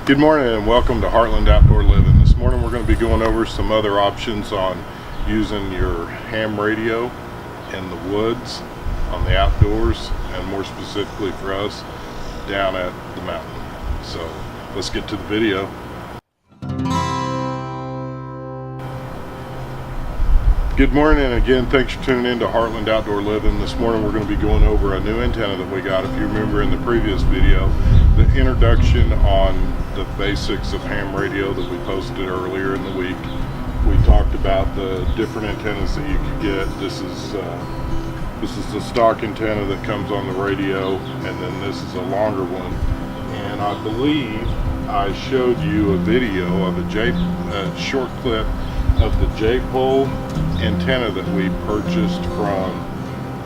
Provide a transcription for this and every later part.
Good morning and welcome to Heartland Outdoor Living. This morning we're going to be going over some other options on using your ham radio in the woods, on the outdoors, and more specifically for us, down at the mountain. So let's get to the video. Good morning, and again, thanks for tuning in to Heartland Outdoor Living. This morning we're going to be going over a new antenna that we got. If you remember in the previous video, the introduction on the basics of ham radio that we posted earlier in the week, we talked about the different antennas that you could get. This is the stock antenna that comes on the radio, and then this is a longer one. And I believe I showed you a video of a short clip of the J-pole antenna that we purchased from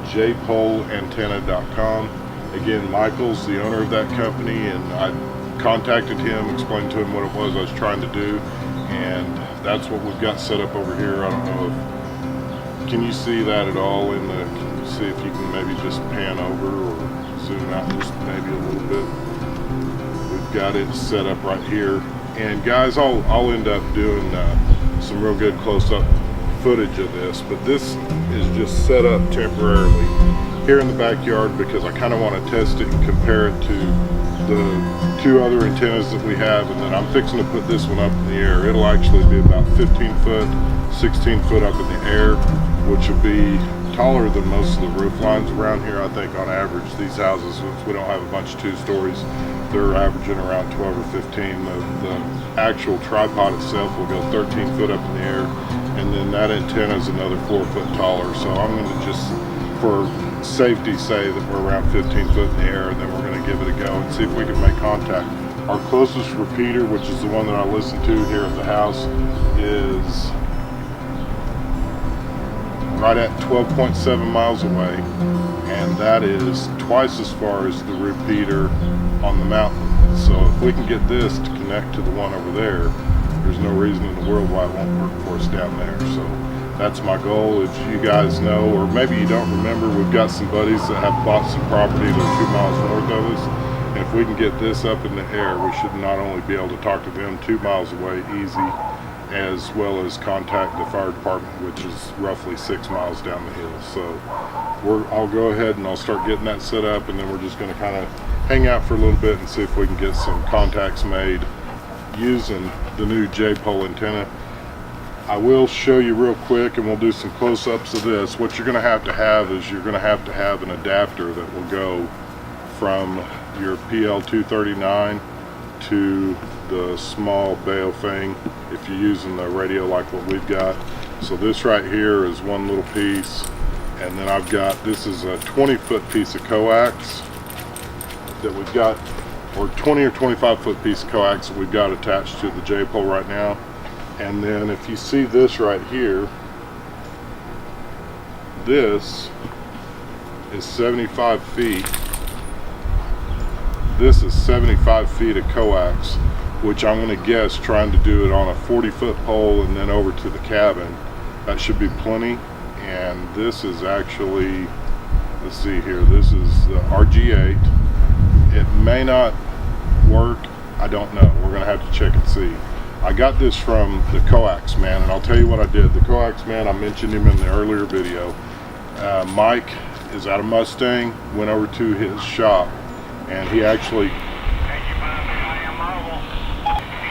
jpoleantenna.com. Again, Michael's the owner of that company, and I contacted him, explained to him what it was I was trying to do, and that's what we've got set up over here. I don't know if, can you see that at all? Can you see if you can maybe just pan over or zoom out just maybe a little bit? We've got it set up right here, and guys, I'll end up doing some real good close-up footage of this, but this is just set up temporarily here in the backyard because I kind of want to test it and compare it to the two other antennas that we have, and then I'm fixing to put this one up in the air. It'll actually be about 15 foot, 16 foot up in the air, which will be taller than most of the roof lines around here. I think on average these houses, since we don't have a bunch of 2 stories, they're averaging around 12 or 15. The actual tripod itself will go 13 foot up in the air, and then that antenna is another 4 foot taller. So I'm going to just, for safety, say that we're around 15 foot in the air, and then we're going to give it a go and see if we can make contact. Our closest repeater, which is the one that I listen to here at the house, is right at 12.7 miles away, and that is twice as far as the repeater on the mountain. So if we can get this to connect to the one over there, there's no reason in the world why it won't work for us down there. So that's my goal. As you guys know, or maybe you don't remember, we've got some buddies that have bought some property that are 2 miles north of us, and if we can get this up in the air, we should not only be able to talk to them 2 miles away easy, as well as contact the fire department, which is roughly 6 miles down the hill. So I'll go ahead and I'll start getting that set up, and then we're just going to kind of hang out for a little bit and see if we can get some contacts made using the new J-pole antenna. I will show you real quick, and we'll do some close-ups of this. What you're going to have is you're going to have an adapter that will go from your PL239 to the small bayo thing if you're using the radio like what we've got. So this right here is one little piece, and then I've got, this is a 20-foot piece of coax that we've got, or 20 or 25-foot piece of coax that we've got attached to the J-pole right now. And then if you see this right here, this is 75 feet. This is 75 feet of coax, which I'm going to guess, trying to do it on a 40-foot pole and then over to the cabin, that should be plenty. And this is actually, let's see here, this is the RG8. It may not work, I don't know. We're going to have to check and see. I got this from the Coax Man, and I'll tell you what I did. The Coax Man, I mentioned him in the earlier video. Mike is out of Mustang, went over to his shop, and he actually...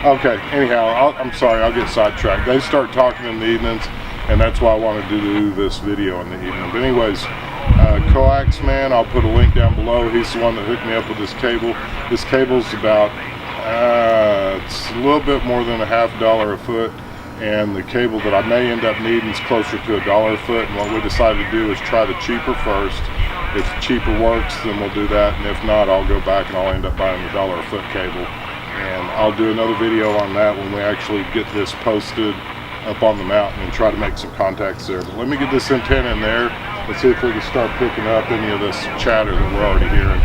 Okay, anyhow, I'm sorry, I'll get sidetracked. They start talking in the evenings, and that's why I wanted to do this video in the evening. But anyways, Coax Man, I'll put a link down below. He's the one that hooked me up with this cable. This cable's about, it's a little bit more than $50 a foot, and the cable that I may end up needing is closer to $1 a foot. And what we decided to do is try the cheaper first. If cheaper works, then we'll do that, and if not, I'll go back and I'll end up buying the $1 a foot cable. And I'll do another video on that when we actually get this posted up on the mountain and try to make some contacts there. But let me get this antenna in there. Let's see if we can start picking up any of this chatter that we're already hearing.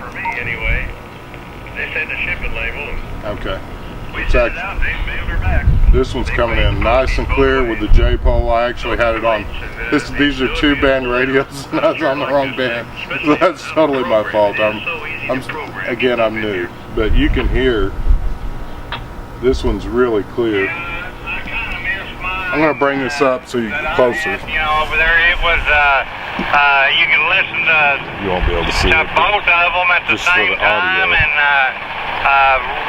for me anyway. They sent a shipping label. Okay. We It's sent it actually, out, they mailed her back. this one's coming in nice and clear with the J-pole. I actually had it on. These are 2-band radios, and I was on the wrong band. So that's totally my fault. Again, I'm new, but you can hear this one's really clear. I'm going to bring this up so you get closer. You know, over there it was, you can listen to You won't be able to see it, both of them at the just for same the audio. time, and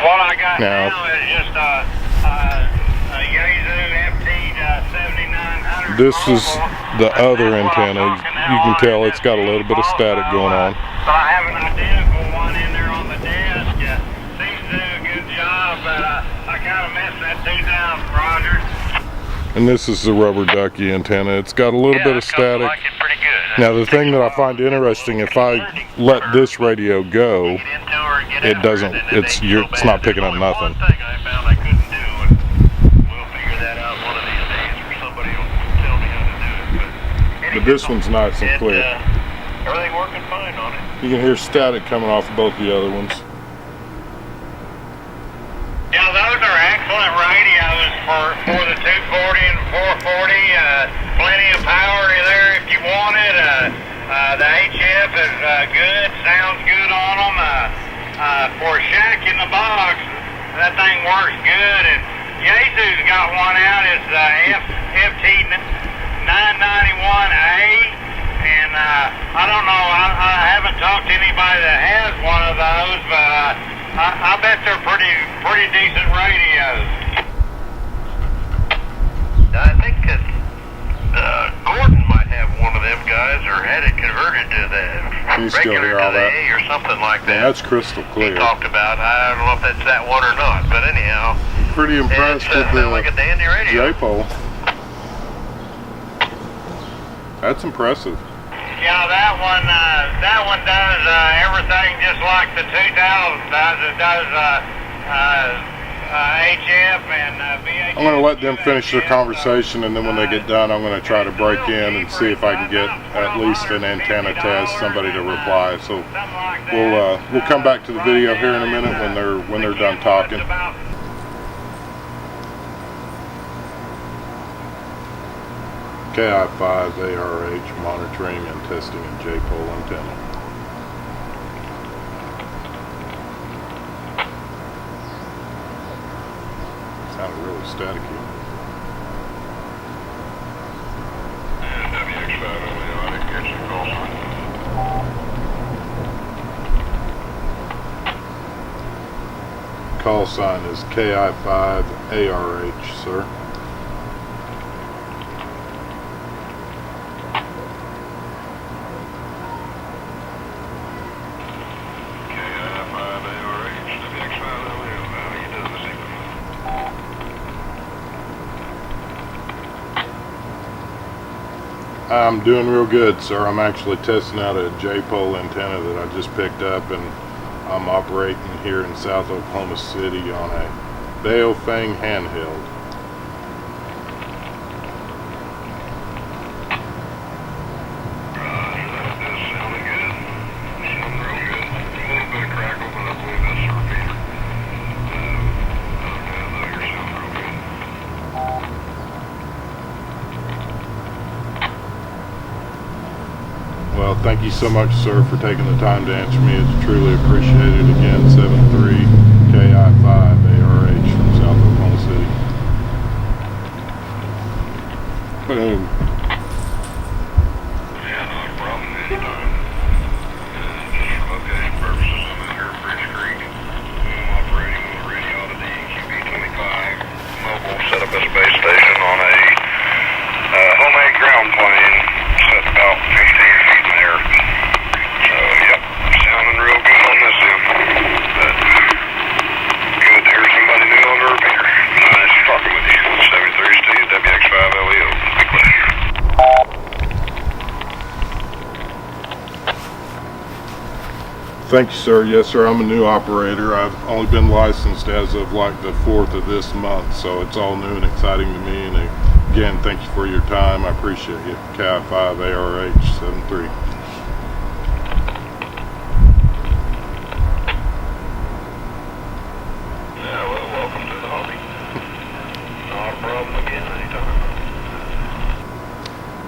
what I got Now, now is just a Yaesu FT 7900. this is the other antenna. You can tell it's got a little bit of static going on. But I have an identical one in there on the desk. Seems to do a good job, but I kind of messed that tooth down, Roger. And this is the rubber ducky antenna. It's got a little bit of static. Like it pretty good. Now the thing that I find interesting, if I let this radio go, it doesn't, it's not picking up nothing. One thing I found I couldn't do, and we'll figure that out one of these days, or somebody will tell me how to do it. But this one's nice and clear. Everything working fine on it. You can hear static coming off of both the other ones. Yeah, those are excellent radios for the 240 and 440. Plenty of power there if you want it. The HF is good, sounds good on them. For a shack in the box, that thing works good. And Yaesu's got one out. It's FT 991A. And I don't know, I haven't talked to anybody that has one of those, but I bet they're pretty decent radios. I think that Gordon might have one of them guys, or had it converted to the You still hear all that? A or something like that. Yeah, that's crystal clear. He talked about. I don't know if that's that one or not, but anyhow. Pretty impressed with the like a dandy radio. J-pole. That's impressive. Yeah, that one does everything just like the 2000 does. It does HF and VHF. I'm going to let them finish their conversation, and then when they get done, I'm going to try to break in and see if I can get at least an antenna test, somebody to reply. So we'll come back to the video here in a minute when they're done talking. KB9VBR monitoring and testing a J-pole antenna. Sounded really staticky. Call sign is KB9VBR, sir. I'm doing real good, sir. I'm actually testing out a J-pole antenna that I just picked up, and I'm operating here in South Oklahoma City on a Baofeng handheld. Well, thank you so much, sir, for taking the time to answer me. It's truly appreciated. Again, 73 KB9VBR from South Oklahoma City. Boom. Yeah, not a problem anytime. Just for location purposes, I'm in here at Bridge Creek. I'm operating with a radio out of the KB9V mobile, set up as a base station on a homemade ground plane set about 15 feet in the air. So, yep, sounding real good on this end. But good to hear somebody new on the repeater. Nice talking with you. 73 Steve, WX5LEO. Big pleasure. Thank you, sir. Yes, sir. I'm a new operator. I've only been licensed as of like the 4th of this month, so it's all new and exciting to me. And again, thank you for your time. I appreciate you. KB9VBR 73.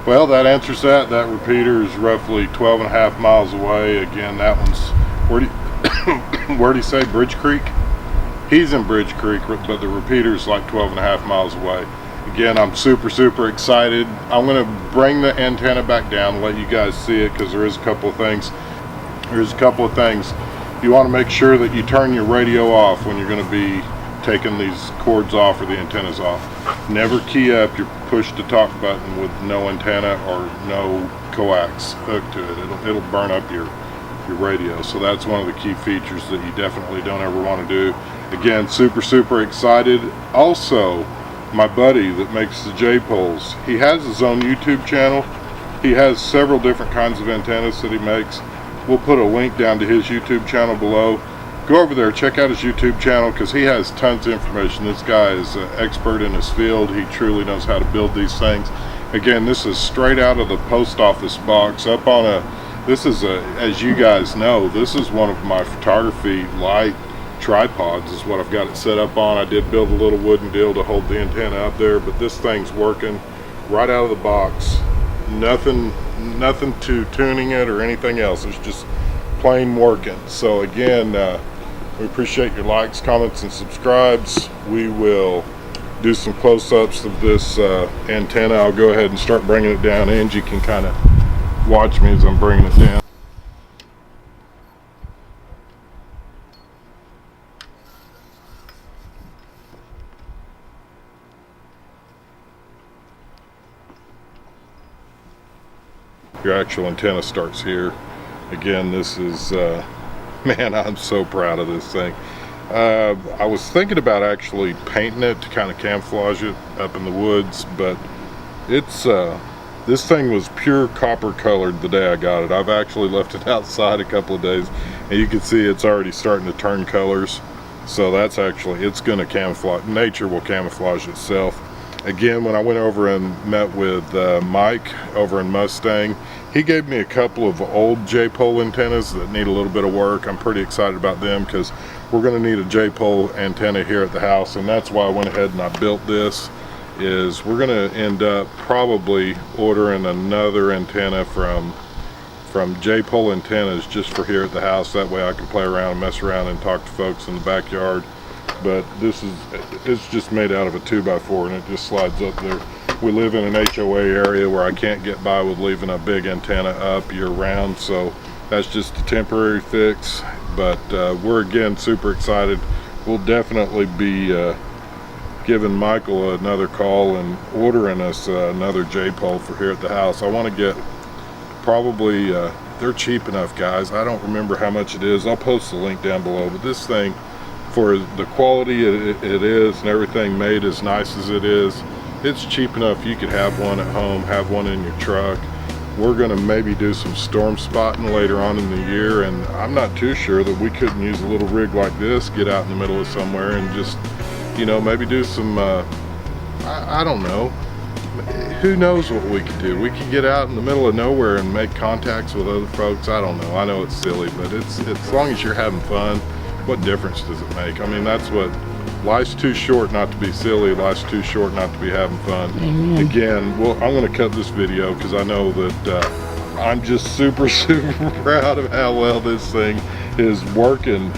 Well, that answers that. That repeater is roughly 12.5 miles away. Again, that one's, where'd he say, Bridge Creek? He's in Bridge Creek, but the repeater's like 12.5 miles away. Again, I'm super excited. I'm gonna bring the antenna back down and let you guys see it, because there is a couple of things. You want to make sure that you turn your radio off when you're going to be taking these cords off or the antennas off. Never key up your push to talk button with no antenna or no coax hooked to it. It'll burn up your radio. So that's one of the key features that you definitely don't ever want to do. Again, super excited. Also, my buddy that makes the J-poles, he has his own YouTube channel. He has several different kinds of antennas that he makes. We'll put a link down to his YouTube channel below. Go over there, check out his YouTube channel, because he has tons of information. This guy is an expert in his field. He truly knows how to build these things. Again, this is straight out of the post office box up on as you guys know, this is one of my photography light tripods is what I've got it set up on. I did build a little wooden deal to hold the antenna up there, but this thing's working right out of the box. Nothing to tuning it or anything else. It's just plain working. So again, we appreciate your likes, comments, and subscribes. We will do some close-ups of this antenna. I'll go ahead and start bringing it down. Angie can kind of watch me as I'm bringing it down. Your actual antenna starts here. Again, this is man, I'm so proud of this thing. I was thinking about actually painting it to kind of camouflage it up in the woods, but it's this thing was pure copper colored the day I got it. I've actually left it outside a couple of days, and you can see it's already starting to turn colors. So that's actually, it's going to camouflage. Nature will camouflage itself. Again, when I went over and met with Mike over in Mustang, he gave me a couple of old J-pole antennas that need a little bit of work. I'm pretty excited about them because we're going to need a J-pole antenna here at the house, and that's why I went ahead and I built this. Is we're going to end up probably ordering another antenna from J-pole antennas just for here at the house. That way I can play around and mess around and talk to folks in the backyard. But it's just made out of a 2x4 and it just slides up there. We live in an HOA area where I can't get by with leaving a big antenna up year round, so that's just a temporary fix. But we're again super excited. We'll definitely be giving Michael another call and ordering us another J-pole for here at the house. I want to get probably they're cheap enough, guys. I don't remember how much it is. I'll post the link down below, but this thing, for the quality it is and everything made as nice as it is, it's cheap enough you could have one at home, have one in your truck. We're going to maybe do some storm spotting later on in the year, and I'm not too sure that we couldn't use a little rig like this, get out in the middle of somewhere and just, you know, maybe do some I don't know, who knows what we could do. We could get out in the middle of nowhere and make contacts with other folks. I don't know. I know it's silly, but it's as long as you're having fun, what difference does it make? I mean, that's what, life's too short not to be silly. Life's too short not to be having fun. Amen. Again, well, I'm going to cut this video because I know that I'm just super proud of how well this thing is working.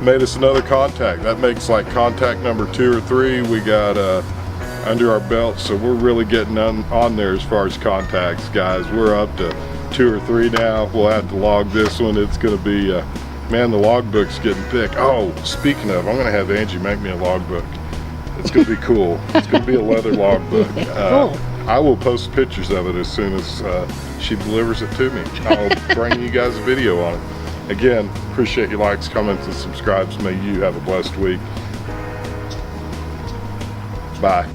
Made us another contact. That makes like contact number 2 or 3 we got under our belt, so we're really getting on there as far as contacts, guys. We're up to 2 or 3 now. We'll have to log this one. It's going to be man, the logbook's getting thick. Oh, speaking of, I'm going to have Angie make me a logbook. It's going to be cool. It's going to be a leather logbook. Cool. I will post pictures of it as soon as she delivers it to me. I'll bring you guys a video on it. Again, appreciate your likes, comments, and subscribes. May you have a blessed week. Bye.